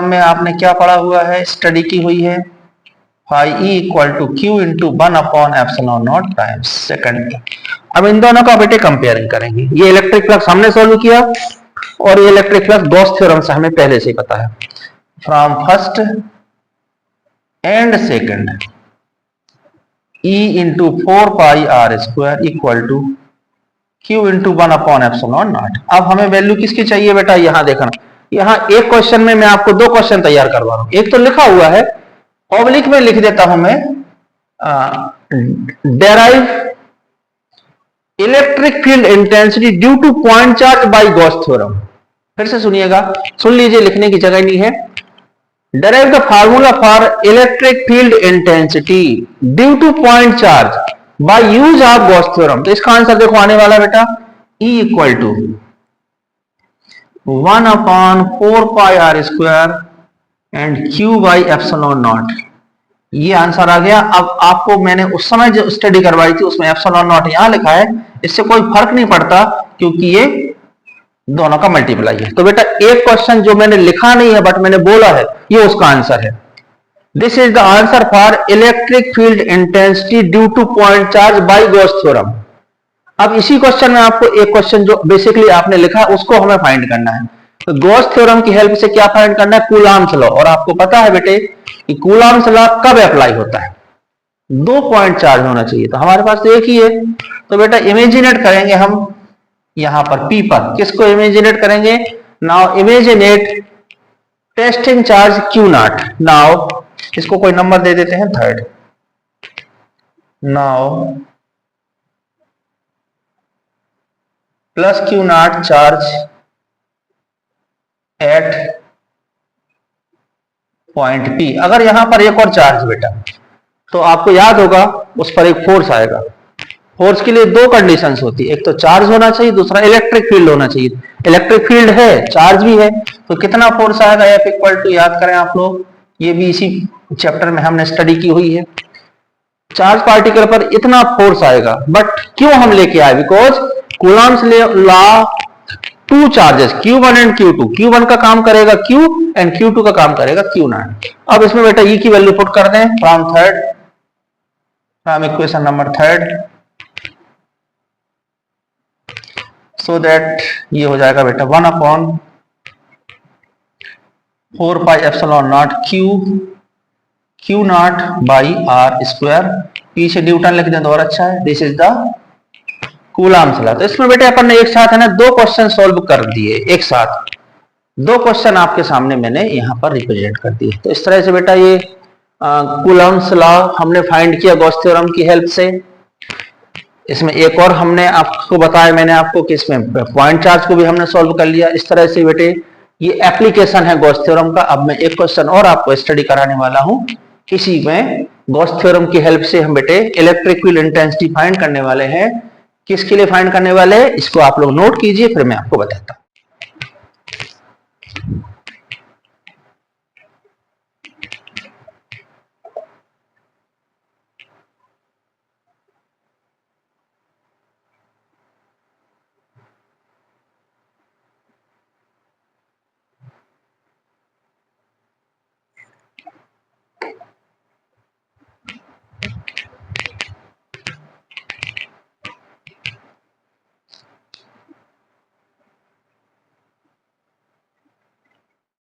में आपने क्या पढ़ा हुआ है, स्टडी की हुई है, phi E equal to Q into 1 upon epsilon naught times second. अब इन दोनों का बेटे कंपेयरिंग करेंगे। ये इलेक्ट्रिक फ्लक्स हमने सॉल्व किया और ये इलेक्ट्रिक फ्लक्स गॉस थ्योरम से हमें पहले से ही पता है। From first and second E into 4 pi R square equal to Q into 1 upon epsilon naught. अब हमें वैल्यू किसकी चाहिए बेटा, यहां देखना, यहां एक क्वेश्चन में मैं आपको 2 क्वेश्चन तैयार करवा रहा हूं। एक तो लिखा हुआ है, ऑब्लिक में लिख देता हूं मैं, derive electric field intensity due to point charge bye Gauss theorem. फिर से सुनिएगा, सुन लीजिए, लिखने की जगह नहीं है। Derive the formula for electric field intensity due to point charge by use of Gauss theorem. तो इसका आंसर देखो आने वाला बेटा, E equal to 1 upon 4 pi R square and Q by epsilon naught. ये आंसर आ गया। अब आपको मैंने उस समय जो स्टडी करवाई थी उसमें एप्सिलॉन नॉट यहां लिखा है, इससे कोई फर्क नहीं पड़ता क्योंकि ये दोनों का मल्टीप्लाई है। तो बेटा एक क्वेश्चन जो मैंने लिखा नहीं है बट मैंने बोला है, ये उसका आंसर है। This is the answer for electric field intensity due to point charge bye Gauss theorem. अब इसी क्वेश्चन में आपको एक क्वेश्चन जो बेसिकली आपने लिखा है उसको हमें फाइंड करना है। तो गॉस थ्योरम की हेल्प से क्या फाइंड करना है, कूलॉम्स लॉ। और आपको पता है बेटे कि कूलॉम्स लॉ कब अप्लाई होता है, 2 पॉइंट चार्ज होना चाहिए, तो हमारे पास तो एक ही है। तो बेटा इमेजिनेट करेंगे हम यहां पर P पर, किसको इमेजिनेट करेंगे? Now imaginate testing charge Q naught. Now इसको कोई नंबर दे देते हैं 3rd। Now plus Q naught charge at point P। अगर यहां पर एक और चार्ज बेटा, तो आपको याद होगा उस पर एक फोर्स आएगा। फोर्स के लिए 2 कंडीशंस होती है, एक तो चार्ज होना चाहिए, दूसरा इलेक्ट्रिक फील्ड होना चाहिए। इलेक्ट्रिक फील्ड है, चार्ज भी है, तो कितना फोर्स आएगा? F इक्वल टू, याद करें आप लोग, ये भी इसी चैप्टर में हमने स्टडी की हुई है। चार्ज पार्टिकल पर इतना फोर्स आएगा, बट क्यों हम लेके आए? Because Coulomb's law 2 charges Q1 and Q2, Q1 का काम करेगा Q एंड Q2 का काम करेगा Q नॉट। अब इसमें बेटा E की वैल्यू पुट कर दें from equation number 3rd, so that ये हो जाएगा बेटा 1/4 pi epsilon not Q not by R square. पीछे न्यूटन लिख दें तो और अच्छा है। This is the Coulomb's law. तो इसमें बेटे अपन ने एक साथ है ना 2 क्वेश्चन सॉल्व कर दिए, एक साथ 2 क्वेश्चन आपके सामने मैंने यहां पर रिप्रेजेंट कर दिए। तो इस तरह से बेटा ये कूलॉम्स लॉ हमने फाइंड किया गॉस थ्योरम की हेल्प से। इसमें एक और हमने आपको बताया, मैंने आपको कि इसमें पॉइंट चार्ज को भी हमने सॉल्व कर लिया। इस तरह से बेटे ये एप्लीकेशन है गॉस थ्योरम का। अब मैं एक क्वेश्चन और आपको स्टडी कराने वाला हूं, इसी में गॉस थ्योरम की हेल्प से हम बेटे इलेक्ट्रिक फील्ड इंटेंसिटी फाइंड करने वाले हैं। किसके लिए फाइंड करने वाले हैं, इसको आप लोग नोट कीजिए, फिर मैं आपको बताता हूं।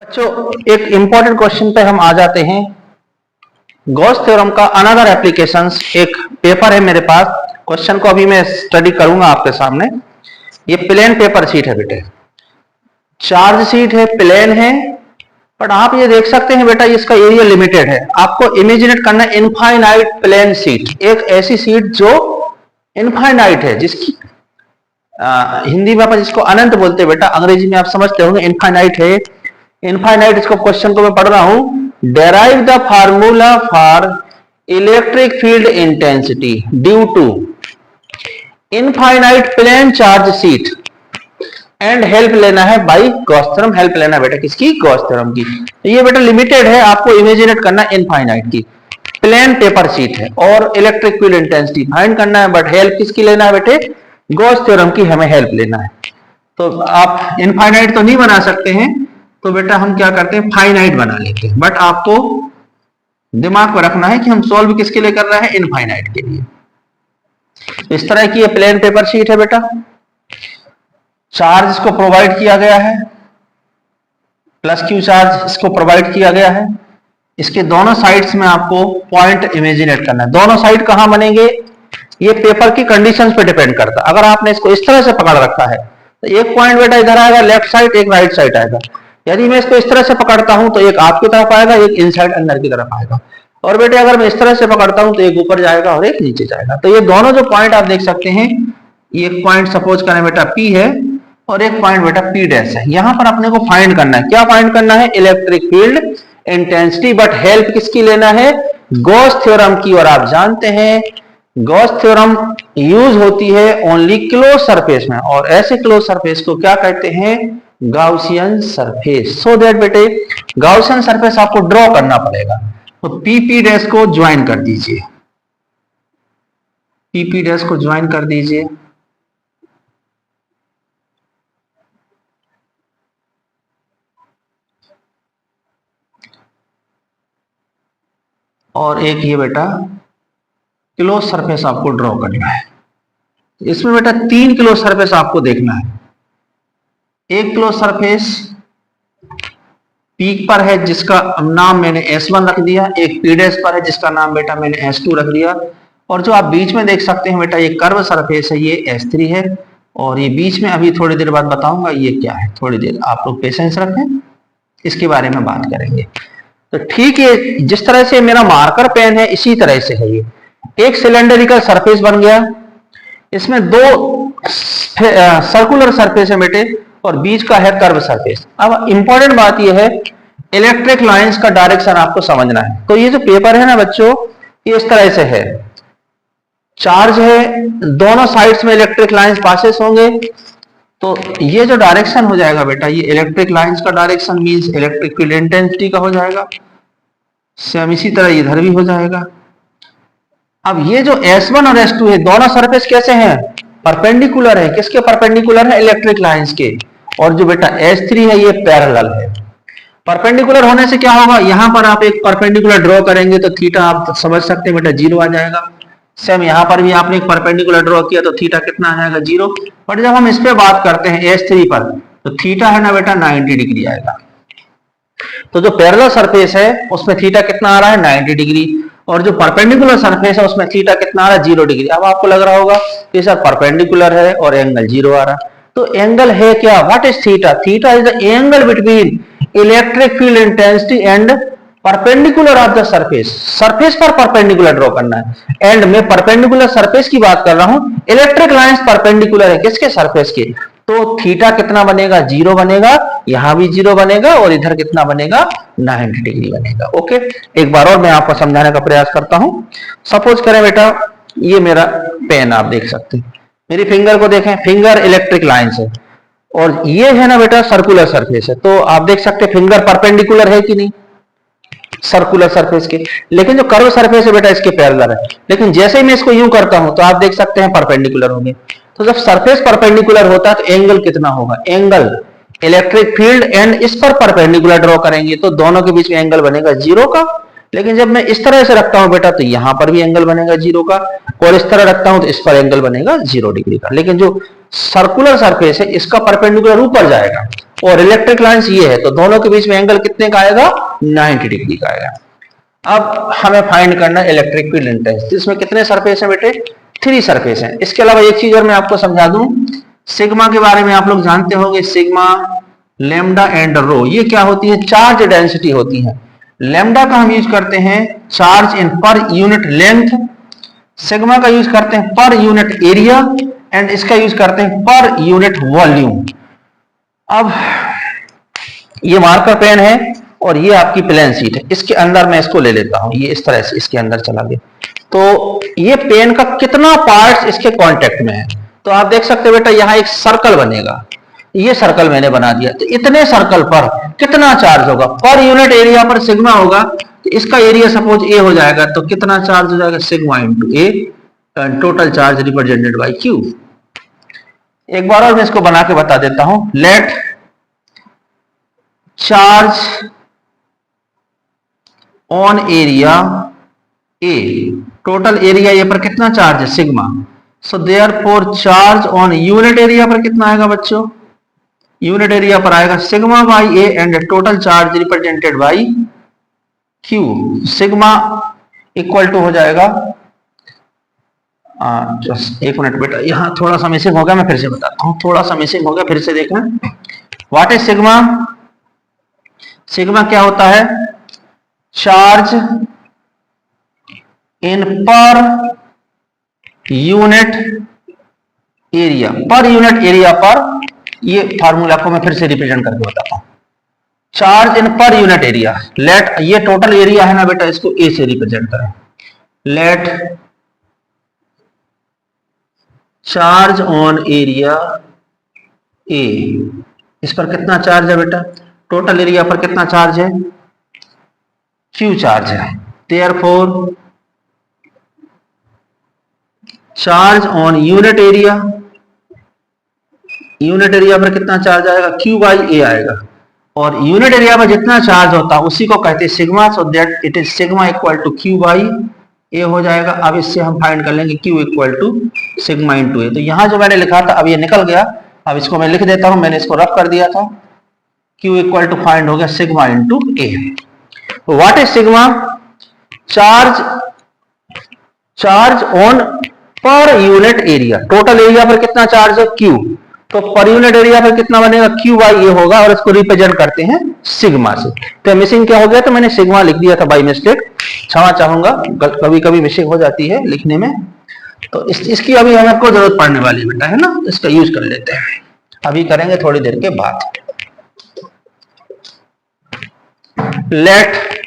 बच्चों एक इंपॉर्टेंट क्वेश्चन पे हम आ जाते हैं। गॉस थ्योरम का अनदर एप्लीकेशंस, एक पेपर है मेरे पास, क्वेश्चन को अभी मैं स्टडी करूंगा आपके सामने। ये प्लेन पेपर शीट है बेटे, चार्ज शीट है, प्लेन है, बट आप ये देख सकते हैं बेटा इसका एरिया लिमिटेड है। आपको इमेजिनेट करना है इनफाइनाइट प्लेन शीट, एक ऐसी शीट जो इनफाइनाइट है, जिसकी हिंदी में अपन जिसको अनंत बोलते हैं बेटा, अंग्रेजी में आप समझते होंगे इनफाइनाइट है। इनफाइनाइट, इसको क्वेश्चन को मैं पढ़ रहा हूं। Derive the formula for electric field intensity due to infinite plane charge sheet and help लेना है बाई गॉस थ्योरम। हेल्प लेना है बेटा किसकी? गॉस थ्योरम की। ये बेटा लिमिटेड है, आपको इमेजिनेट करना है इनफाइनाइट की, प्लेन पेपर शीट है और इलेक्ट्रिक फील्ड इंटेंसिटी फाइंड करना है, बट हेल्प किसकी लेना है बेटे? गॉस थ्योरम की हमें हेल्प लेना है। तो आप इनफाइनाइट तो नहीं बना सकते हैं, तो बेटा हम क्या करते हैं, फाइनाइट बना लेते हैं। बट आपको दिमाग में रखना है कि हम सॉल्व किसके लिए कर रहे हैं? इनफाइनाइट के लिए। इस तरह की ये प्लेन पेपर शीट है बेटा, चार्ज इसको प्रोवाइड किया गया है, प्लस क्यू चार्ज इसको प्रोवाइड किया गया है। इसके दोनों साइड्स में आपको पॉइंट इमेजिनेट करना है। दोनों साइड कहां बनेंगे, ये पेपर की कंडीशंस पे डिपेंड करता है। अगर आपने इसको इस तरह से पकड़ रखा है तो एक पॉइंट बेटा इधर आएगा लेफ्ट साइड, एक राइट साइड आएगा। यदि मैं इसको इस तरह से पकड़ता हूं तो एक आपकी तरफ आएगा, एक इनसाइड अंदर की तरफ आएगा। और बेटे अगर मैं इस तरह से पकड़ता हूं तो एक ऊपर जाएगा और एक नीचे जाएगा। तो ये दोनों जो पॉइंट आप देख सकते हैं, एक पॉइंट सपोज करें बेटा P है और एक पॉइंट बेटा P डैश है। यहां पर अपने को फाइंड करना है, क्या फाइंड करना है? Electric field intensity. But help किसकी लेना है? गॉस थ्योरम की। और आप जानते हैं गॉस थ्योरम यूज होती है ओनली क्लोज सरफेस में, और ऐसे क्लोज सरफेस को क्या कहते हैं? Gaussian surface. सो दैट बेटे गाउसियन सरफेस आपको ड्रॉ करना पड़ेगा। तो पीपी डैश को ज्वाइन कर दीजिए, पीपी डैश को ज्वाइन कर दीजिए। और एक ये बेटा क्लोज सरफेस आपको ड्रॉ करना है। इसमें बेटा 3 क्लोज सरफेस आपको देखना है। एक क्लोज सरफेस पीक पर है जिसका नाम मैंने S1 रख दिया, एक पी डैश पर है जिसका नाम बेटा मैंने S2 रख दिया, और जो आप बीच में देख सकते हैं बेटा ये कर्व सरफेस है, ये S3 है, और ये बीच में अभी थोड़ी देर बाद बताऊंगा ये क्या है। थोड़ी देर आप लोग पेशेंस रखें, इसके बारे में बात करेंगे। तो ठीक है, जिस तरह से मेरा मार्कर पेन है इसी तरह से है ये। एक सिलेंडरिकल सरफेस बन गया, इसमें दो सर्कुलर सरफेस है बेटे, और बीच का है कर्व सरफेस। अब इंपॉर्टेंट बात यह है, इलेक्ट्रिक लाइंस का डायरेक्शन आपको समझना है। तो ये जो पेपर है ना बच्चों, ये इस तरह से है, चार्ज है, दोनों साइड्स में इलेक्ट्रिक लाइंस पासेस होंगे, तो ये जो डायरेक्शन हो जाएगा बेटा, ये इलेक्ट्रिक लाइंस का direction means electric field intensity का हो जाएगा। सेम इसी तरह इधर भी हो जाएगा। अब ये जो S1 और S2 है, दोनों सरफेस कैसे हैं? परपेंडिकुलर है। किसके परपेंडिकुलर है? इलेक्ट्रिक लाइंस के। और जो बेटा S3 है ये पैरेलल है। परपेंडिकुलर होने से क्या होगा, यहां पर आप एक परपेंडिकुलर ड्रॉ करेंगे तो थीटा आप समझ सकते हैं बेटा 0 आ जाएगा। सेम यहां पर भी आपने एक परपेंडिकुलर ड्रॉ किया तो थीटा कितना आ जाएगा? 0। बट जब हम इस पे बात करते हैं S3 पर, तो थीटा है ना बेटा 90 डिग्री आएगा। तो जो पैरेलल सरफेस है उसमें थीटा कितना आ रहा है? 90 डिग्री। और जो परपेंडिकुलर सरफेस है उसमें थीटा कितना आ रहा है? 0 डिग्री। अब आपको लग रहा होगा कि सर परपेंडिकुलर है और एंगल 0 आ रहा है, तो एंगल है क्या? What is theta? Theta is the angle between electric field intensity and perpendicular of the surface. Surface पर परपेंडिकुलर ड्रॉ करना है। एंड मैं परपेंडिकुलर सरफेस की बात कर रहा हूं, इलेक्ट्रिक लाइंस परपेंडिकुलर है किसके? सरफेस के। तो थीटा कितना बनेगा? 0 बनेगा, यहां भी 0 बनेगा, और इधर कितना बनेगा? 90 डिग्री बनेगा। ओके, एक बार और मैं आपको समझाने का प्रयास करता हूं। सपोज करें बेटा, ये मेरा पेन आप देख सकते हैं, मेरी फिंगर को देखें, फिंगर इलेक्ट्रिक लाइंस है, और ये है ना बेटा सर्कुलर सरफेस है। तो आप देख सकते हैं फिंगर परपेंडिकुलर है कि नहीं सर्कुलर सरफेस के। लेकिन जो कर्व सरफेस है बेटा इसके पैरेलल है। लेकिन जैसे ही मैं इसको यूं करता हूं तो आप देख सकते हैं परपेंडिकुलर होंगे। तो जब सरफेस परपेंडिकुलर होता है तो एंगल कितना होगा? एंगल इलेक्ट्रिक फील्ड एंड इस पर परपेंडिकुलर ड्रॉ करेंगे तो दोनों के बीच में एंगल बनेगा 0 का। लेकिन जब मैं इस तरह से रखता हूं बेटा तो यहां पर भी एंगल बनेगा 0 का, और इस तरह रखता हूं तो इस पर एंगल बनेगा 0 डिग्री का। लेकिन जो सर्कुलर सरफेस है इसका परपेंडिकुलर ऊपर जाएगा, और इलेक्ट्रिक लाइंस ये है, तो दोनों के बीच में एंगल कितने का आएगा? 90 डिग्री का आएगा। अब हमें फाइंड करना है इलेक्ट्रिक फील्ड इंटेंसिटी। इसमें कितने सरफेस हैं बेटे? 3 सरफेस हैं। इसके अलावा एक चीज और मैं आपको समझा दूं, सिग्मा के बारे में आप लोग जानते होंगे, सिग्मा, लैम्डा एंड रो, ये क्या होती है? चार्ज डेंसिटी होती है। लैम्डा का हम यूज करते हैं charge in per unit length, sigma का यूज करते हैं पर यूनिट एरिया, एंड इसका यूज करते हैं पर यूनिट वॉल्यूम। अब ये मार्कर पेन है और ये आपकी प्लेन शीट है, इसके अंदर मैं इसको ले लेता हूं, ये इस तरह से इसके अंदर चला गया। तो ये पेन का कितना पार्ट्स इसके कांटेक्ट में है? तो आप देख सकते हैं बेटा यहां एक सर्कल बनेगा, ये सर्कल मैंने बना दिया। तो इतने सर्कल पर कितना चार्ज होगा? पर यूनिट एरिया पर सिग्मा होगा, तो इसका एरिया सपोज ए हो जाएगा, तो कितना चार्ज हो जाएगा? Sigma into A, total charge represented by Q. एक बार और मैं इसको बना के बता देता हूं। Let charge on area A, total area A पर कितना चार्ज है? Sigma. So therefore charge on unit area पर कितना आएगा बच्चों? यूनिट एरिया पर आएगा sigma by A, and total charge represented by Q. Sigma equal to हो जाएगा, जस्ट एक मिनट बेटा, यहां थोड़ा सा मिसिंग हो गया, मैं फिर से बताता हूं, थोड़ा सा मिसिंग हो गया, फिर से देखना। What is sigma? सिग्मा क्या होता है? Charge in per unit area, पर यूनिट एरिया पर, ये फार्मूला को मैं फिर से रिप्रेजेंट करके बताता हूं। Charge in per unit area, let, ये टोटल एरिया है ना बेटा, इसको ए से रिप्रेजेंट करें। Let charge on area A, इस पर कितना चार्ज है बेटा? टोटल एरिया पर कितना चार्ज है? क्यू चार्ज है। Therefore charge on unit area, unit area पर कितना चार्ज आएगा? क्यू बाई ए आएगा, और यूनिट एरिया पर जितना चार्ज होता है उसी को कहते हैं sigma. So that it is sigma equal to Q by A हो जाएगा। अब इससे हम फाइंड कर लेंगे Q equal to sigma into A. तो यहां जो मैंने लिखा था अब ये निकल गया, अब इसको मैं लिख देता हूं, मैंने इसको रफ कर दिया था। Q इक्वल टू फाइंड हो गया sigma into A. What is sigma? Charge on पर यूनिट एरिया। टोटल एरिया पर कितना चार्ज है? Q। तो पर यूनिट एरिया पर कितना बनेगा? Q बाई ए होगा और इसको रिप्रेजेंट करते हैं सिग्मा से। तो मिसिंग क्या हो गया? तो मैंने सिग्मा लिख दिया था बाई मिस्टेक, क्षमा चाहूंगा, कभी कभी मिस्टेक हो जाती है लिखने में। तो इसकी अभी हमें को जरूरत पड़ने वाली बेटा है ना, इसका यूज कर लेते हैं, अभी करेंगे थोड़ी देर के बाद। Let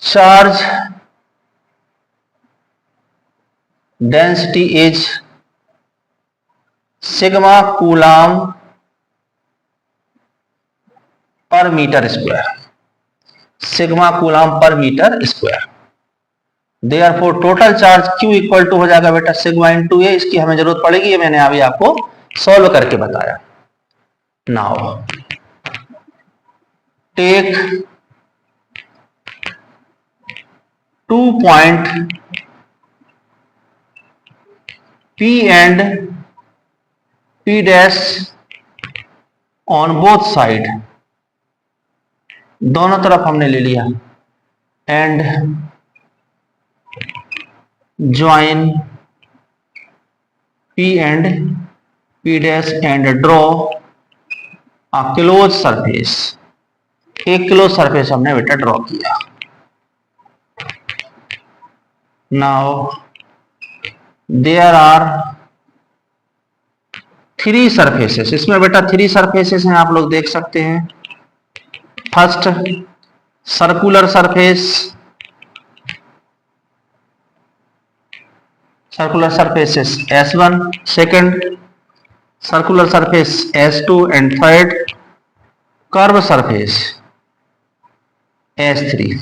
charge density is sigma coulomb per metre square. Sigma coulomb per metre square. Therefore total charge Q equal to हो जाएगा बेटा सिग्मा इंटू ए। इसकी हमें जरूरत पड़ेगी, ये मैंने अभी आपको सॉल्व करके बताया। Now take 2 point P and P dash on both side, दोनों तरफ हमने ले लिया, and join P and P dash and draw a close surface. एक क्लोज सरफेस हमने बेटा ड्रॉ किया। Now there are 3 surfaces. इसमें बेटा 3 सरफेसेस हैं, आप लोग देख सकते हैं। First circular surface, circular surfaces S1, second circular surface S2 and third curve surface S3।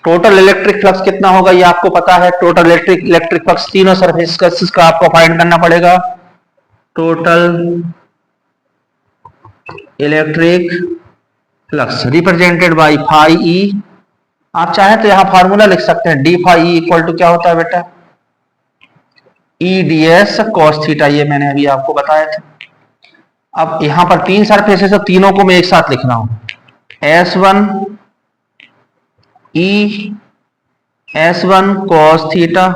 Total electric flux कितना होगा ये आपको पता है। टोटल इलेक्ट्रिक फ्लक्स तीनों सरफेस का आपको फाइंड करना पड़ेगा। Total electric flux represented by phi E. आप चाहें तो यहां फार्मूला लिख सकते हैं, D phi E equal to क्या होता है बेटा? E D S cos theta. ये मैंने अभी आपको बताया था। अब यहां पर 3 सरफेसेस है, तीनों को मैं एक साथ लिख रहा हूं। S1 E S1 cos theta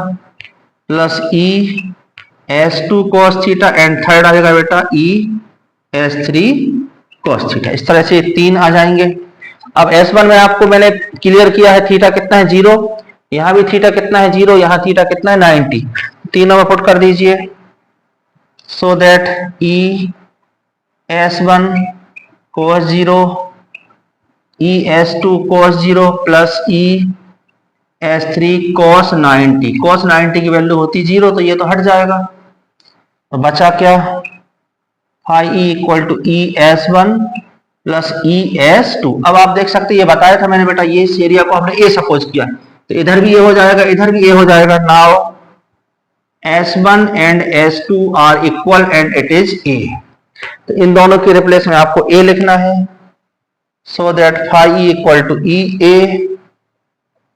plus E S2 cos theta and third आएगा बेटा ई S3 cos थीटा। इस तरह से 3 आ जाएंगे। अब S1 में आपको मैंने क्लियर किया है थीटा कितना है 0, यहां भी थीटा कितना है 0, यहां थीटा कितना है 90। तीनों में पुट कर दीजिए। So that E S1 cos 0 E S2 cos 0 plus E S3 cos 90। cos 90 की वैल्यू होती 0, तो ये तो हट जाएगा। तो बचा क्या? Phi E equal to E S1 plus E S2। अब आप देख सकते हैं, ये बताया था मैंने बेटा, ये इस एरिया को हमने ए सपोज किया, तो इधर भी ए हो जाएगा, इधर भी ए हो जाएगा। Now S1 and S2 are equal and it is A. तो इन दोनों के रिप्लेस में आपको ए लिखना है। So that phi E equal to E A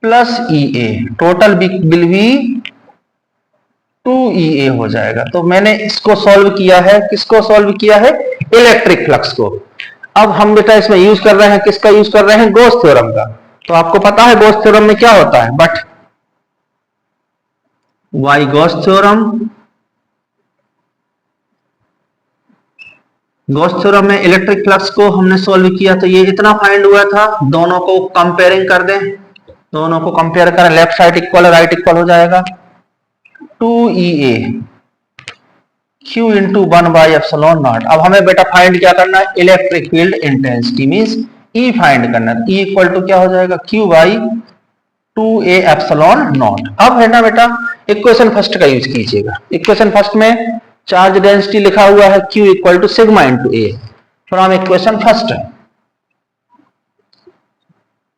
plus E A, total will be 2EA हो जाएगा। तो मैंने इसको सॉल्व किया है, किसको सॉल्व किया है? इलेक्ट्रिक फ्लक्स को। अब हम बेटा इसमें यूज कर रहे हैं, किसका यूज कर रहे हैं? गॉस थ्योरम का। तो आपको पता है गॉस थ्योरम में क्या होता है, but why Gauss theorem? Gauss theorem में इलेक्ट्रिक फ्लक्स को हमने सॉल्व किया, तो ये इतना फाइंड हुआ था। दोनों को कंपेयरिंग कर दें, दोनों को कंपेयर करें, left side equal right equal हो जाएगा। 2EA Q into 1 by epsilon naught. अब हमें बेटा फाइंड क्या करना है? Electric field intensity means E find करना है। E इक्वल टू क्या हो जाएगा? Q by 2A epsilon naught. अब है ना बेटा, इक्वेशन फर्स्ट का यूज कीजिएगा। इक्वेशन फर्स्ट में चार्ज डेंसिटी लिखा हुआ है Q equal to sigma into A from equation first.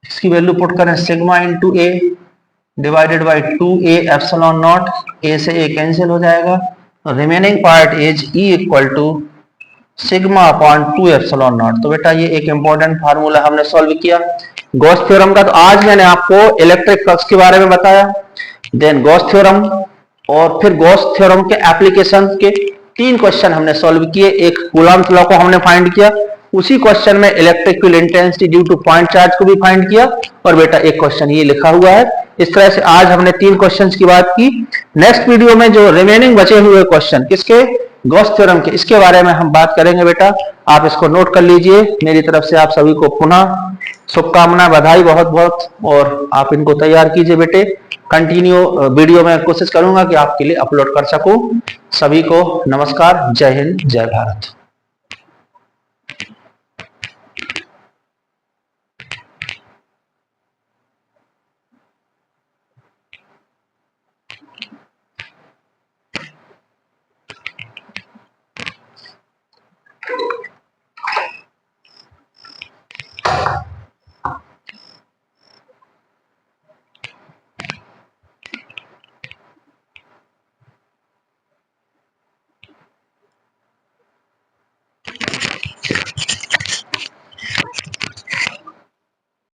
इसकी वैल्यू पुट करें, sigma into A divided by 2A epsilon naught. A से ए कैंसिल हो जाएगा, remaining part is E equal to sigma upon 2 epsilon naught. तो बेटा ये एक इंपॉर्टेंट फार्मूला हमने सॉल्व किया गॉस थ्योरम का। तो आज मैंने आपको इलेक्ट्रिक फ्लक्स के बारे में बताया, देन गॉस थ्योरम, और फिर गॉस थ्योरम के एप्लीकेशन के तीन क्वेश्चन हमने सॉल्व किए। एक कूलम्ब्स लॉ को हमने फाइंड किया, उसी क्वेश्चन में electric field intensity due to point charge को भी फाइंड किया, और बेटा एक क्वेश्चन ये लिखा हुआ है। इस तरह से आज हमने तीन क्वेश्चंस की बात की। नेक्स्ट वीडियो में जो रिमेनिंग बचे हुए क्वेश्चन किसके, गॉस थ्योरम के, इसके बारे में हम बात करेंगे। बेटा आप इसको नोट कर लीजिए। मेरी तरफ से आप सभी को पुनः शुभकामनाएं, बधाई बहुत बहुत, और आप इनको तैयार कीजिए बेटे। कंटिन्यू वीडियो में कोशिश करूंगा कि आपके लिए अपलोड कर सकूं। सभी को नमस्कार, जय हिंद, जय भारत।